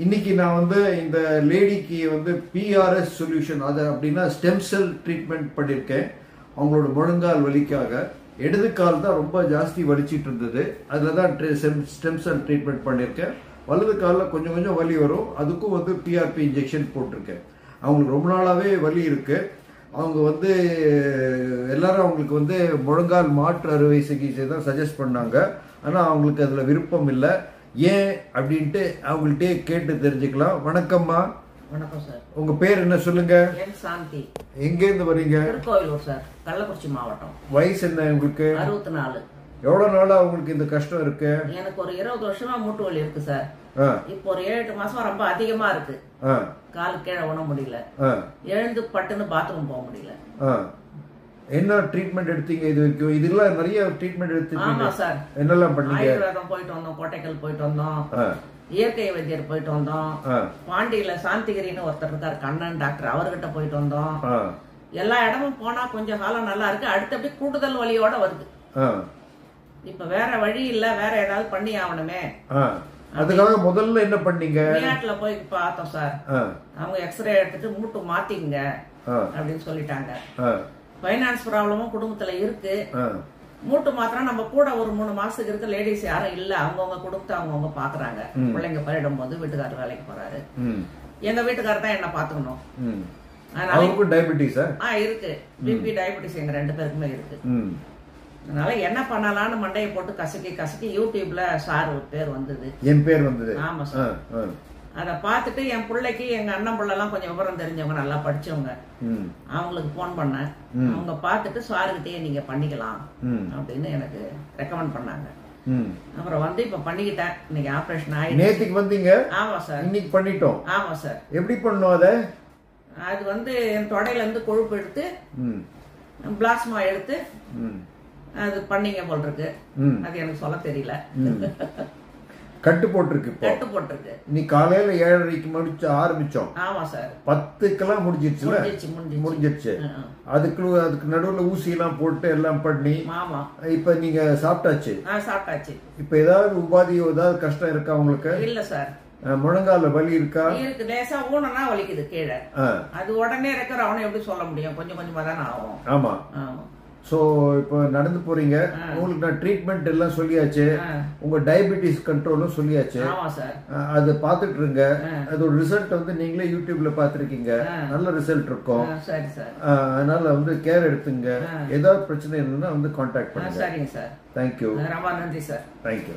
இன்னைக்கு நான் வந்து இந்த லேடிக்கு வந்து பிஆர்எஸ் சொல்யூஷன் அது அப்படின்னா ஸ்டெம் செல் ட்ரீட்மெண்ட் பண்ணியிருக்கேன். அவங்களோட முழங்கால் வலிக்காக. இடது கால் தான் ரொம்ப ஜாஸ்தி வலிச்சிட்டு இருந்தது. அதில் தான் ஸ்டெம் செல் ட்ரீட்மெண்ட் பண்ணியிருக்கேன். வலது காலில் கொஞ்சம் கொஞ்சம் வலி வரும். அதுக்கும் வந்து பிஆர்பி இன்ஜெக்ஷன் போட்டிருக்கேன். அவங்களுக்கு ரொம்ப நாளாகவே வலி இருக்கு. அவங்க வந்து எல்லாரும் அவங்களுக்கு வந்து முழங்கால் மாற்று அறுவை சிகிச்சை தான் சஜஸ்ட் பண்ணாங்க. ஆனால் அவங்களுக்கு அதில் விருப்பம் இல்லை. ஏன் அப்படின்ட்டு அவங்கள்ட்டே கேட்டு தெரிஞ்சுக்கலாம். வணக்கம்மா. வணக்கம் சார். உங்க பேர் என்ன சொல்லுங்க? என் சாந்தி. எங்கேருந்து வரீங்க? திருக்கோயிலூர் சார், கள்ளக்குறிச்சி மாவட்டம். வயசு என்ன உங்களுக்கு? 64. எவ்வளவு நாளா உங்களுக்கு இந்த கஷ்டம் இருக்கு? எனக்கு ஒரு 20 வருஷமா மூட்டு வலி இருக்கு சார். இப்போ ஒரு 7-8 மாசம் ரொம்ப அதிகமா இருக்கு. கால் கீழே உண முடியல, எழுந்து பட்டுன்னு பாத்ரூம் போக முடியல. என்ன ட்ரீட்மெண்ட் எடுத்தீங்க இது வரைக்கும்? இதெல்லாம் நிறைய ட்ரீட்மெண்ட் எடுத்தீங்க. ஆமா சார். என்னெல்லாம் பண்ணீங்க? ஆயுர்வேதம் போயிட்டு வந்தோம், கோட்டைக்கல் போயிட்டு வந்தோம், இயற்கை வைத்தியர் போயிட்டு வந்தோம், பாண்டியில சாந்திகிரின்னு ஒருத்தர் இருக்காரு கண்ணன் டாக்டர், அவர்கிட்ட போயிட்டு வந்தோம். எல்லா இடமும் போனா கொஞ்சம் காலம் நல்லா இருக்கு. அடுத்தபடி கூடுதல் வலியோட வருது. இப்ப வேற வழி இல்ல, வேற ஏதாவது பண்ணி ஆகணுமே. அதுக்காக முதல்ல என்ன பண்ணீங்க? வெளிநாட்டுல போய் பார்த்தோம் சார். அவங்க எக்ஸ்ரே எடுத்துட்டு மூட்டு மாத்திங்க அப்படின்னு சொல்லிட்டாங்க. பைனான்ஸ் ப்ராப்ளமும் குடும்பத்துல இருக்கு. மூட்டு மாத்திரம் நம்ம கூட ஒரு 3 மாசத்துக்கு இருக்க லேடிஸ் யாரும் இல்ல. அவங்கவுங்க குடும்பத்தை அவங்கவுங்க பாக்குறாங்க. பிள்ளைங்க பயிடும் போது வீட்டுக்காரர் வேலைக்கு போறாரு. எங்க வீட்டுக்காரர் தான் என்ன பாத்துக்கணும். டயபெட்டிஸ் இருக்கு, பிபி டயபெட்டிஸ் எங்க 2 பேருக்குமே இருக்கு. அதனால என்ன பண்ணலாம்னு மண்டையை போட்டு கசக்கி கசக்கி யூடியூப்ல சார் பேர் வந்தது, என் பேர் வந்தது. ஆமா சார். அத பாத்துட்டு என் பிள்ளைக்கு, எங்க அண்ணன் பிள்ளை எல்லாம் கொஞ்சம் விவரம் தெரிஞ்சவங்க, நல்லா படிச்சவங்க, அவங்களுக்கு போன் பண்ணேன். அவங்க பாத்துட்டு சாருகிட்டே நீங்க பண்ணிக்கலாம் அப்படின்னு எனக்கு ரெக்கமெண்ட் பண்ணாங்க. அப்புறம் வந்து இப்ப பண்ணிக்கிட்டேன். இன்னைக்கு ஆபரேஷன் ஆயிடுச்சு. நேத்துக்கு வந்தீங்க? ஆமா சார். இன்னைக்கு பண்ணிட்டோம். ஆமா சார். எப்படி பண்ணோம் அத? அது வந்து என் தொடையில இருந்து கொழுப்பு எடுத்து பிளாஸ்மா எடுத்து அது பண்ணீங்க போல் இருக்கு. அது எனக்கு சொல்ல தெரியல. கட்டு போட்டிருக்கு. கட்டு போட்டிருக்கு. நீ காலையில 7:30க்கு முடிச்சு ஆரம்பிச்சோம். ஆமா சார். 10க்கெல்லாம் முடிஞ்சிருச்சு. அதுக்கு நடுவுல ஊசி எல்லாம் போட்டு எல்லாம் பண்ணி. ஆமா. இப்ப நீங்க சாப்பிட்டாச்சு? சாப்பிட்டாச்சு. இப்ப ஏதாவது உபாதி ஏதாவது கஷ்டம் இருக்கா உங்களுக்கு? இல்ல சார். முழங்கால வலி இருக்கா? இருக்கு. லேசா ஊனனா வலிக்குது கீழே. அது உடனே இருக்கிற அவனை எப்படி சொல்ல முடியும்? கொஞ்சம் கொஞ்சமா தானே ஆகும். ஆமா. சோ இப்போ நடந்து போறீங்க. உங்களுக்கு நான் ட்ரீட்மெண்ட் எல்லாம் சொல்லியாச்சு. உங்க டயபெட்டிஸ் கண்ட்ரோலும் சொல்லியாச்சு. அது பாத்துட்டு இருங்க. அதோட ரிசல்ட் வந்து நீங்களே யூடியூப்ல பாத்துருக்கீங்க. நல்ல ரிசல்ட் இருக்கும். அதனால வந்து கேர் எடுத்துங்க. ஏதாவது பிரச்சனை இருந்ததுன்னா வந்து கான்டாக்ட் பண்ணுங்க. சரிங்க சார். தேங்க்யூ. ரொம்ப நன்றி சார். தேங்க்யூ.